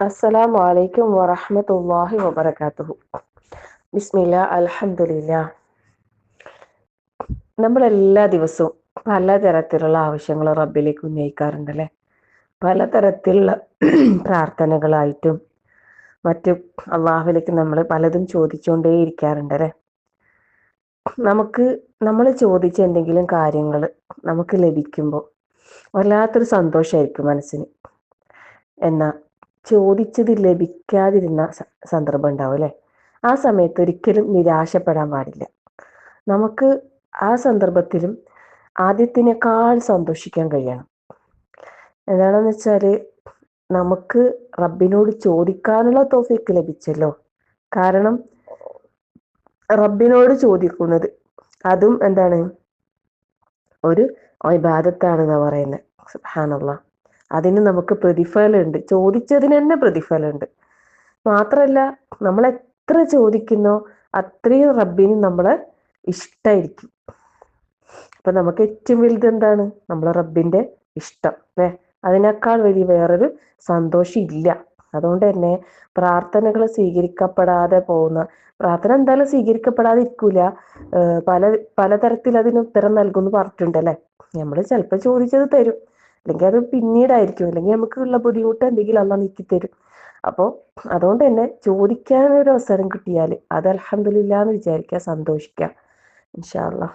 അസ്സലാമു അലൈക്കും വറഹ്മത്തുള്ളാഹി വബറകാതുഹു. ബിസ്മില്ലാ അൽഹംദുലില്ലാ. നമ്മൾ എല്ലാ ദിവസവും പലതരത്തിലുള്ള ആവശ്യങ്ങൾ റബ്ബിലേക്ക് ഉന്നയിക്കാറുണ്ടല്ലേ. പലതരത്തിലുള്ള പ്രാർത്ഥനകളായിട്ടും മറ്റും അള്ളാഹുവിലേക്ക് നമ്മൾ പലതും ചോദിച്ചുകൊണ്ടേ ഇരിക്കാറുണ്ടല്ലേ. നമ്മൾ ചോദിച്ച എന്തെങ്കിലും കാര്യങ്ങൾ നമുക്ക് ലഭിക്കുമ്പോൾ വല്ലാത്തൊരു സന്തോഷമായിരിക്കും മനസ്സിന്. എന്നാൽ ചോദിച്ചത് ലഭിക്കാതിരുന്ന സന്ദർഭം ഉണ്ടാവും അല്ലേ. ആ സമയത്ത് ഒരിക്കലും നിരാശപ്പെടാൻ പാടില്ല. നമുക്ക് ആ സന്ദർഭത്തിലും ആദ്യത്തിനേക്കാൾ സന്തോഷിക്കാൻ കഴിയണം. എന്താണെന്ന് വെച്ചാൽ നമുക്ക് റബ്ബിനോട് ചോദിക്കാനുള്ള തൗഫീക്ക് ലഭിച്ചല്ലോ. കാരണം റബ്ബിനോട് ചോദിക്കുന്നത് അതും എന്താണ്, ഒരു ഇബാദത്താണെന്നാ പറയുന്നത്. സുബ്ഹാനല്ലാഹ്. അതിന് നമുക്ക് പ്രതിഫലമുണ്ട്, ചോദിച്ചതിന് തന്നെ പ്രതിഫലമുണ്ട്. മാത്രമല്ല, നമ്മൾ എത്ര ചോദിക്കുന്നോ അത്രയും റബ്ബിന് നമ്മളെ ഇഷ്ടമായിരിക്കും. അപ്പൊ നമുക്ക് ഏറ്റവും വലുത് എന്താണ്? നമ്മളെ റബ്ബിന്റെ ഇഷ്ടം അല്ലെ. അതിനേക്കാൾ വലിയ വേറൊരു സന്തോഷം ഇല്ല. അതുകൊണ്ട് തന്നെ പ്രാർത്ഥനകൾ സ്വീകരിക്കപ്പെടാതെ പോകുന്ന പ്രാർത്ഥന എന്തായാലും സ്വീകരിക്കപ്പെടാതിരിക്കൂല. പല പലതരത്തിൽ അതിന് ഉത്തരം നൽകുമെന്ന് പറഞ്ഞിട്ടുണ്ട് അല്ലെ. നമ്മൾ ചിലപ്പോൾ ചോദിച്ചത് തരും, അല്ലെങ്കിൽ അത് പിന്നീടായിരിക്കും, അല്ലെങ്കിൽ നമുക്കുള്ള ബുദ്ധിമുട്ട് എന്തെങ്കിലും അള്ളാഹ് നീക്കി തരും. അപ്പോൾ അതുകൊണ്ട് തന്നെ ചോദിക്കാനൊരു അവസരം കിട്ടിയാൽ അത് അൽഹംദുലില്ലാ എന്ന് വിചാരിക്കുക, സന്തോഷിക്കുക. ഇൻഷാ അല്ലാഹ്.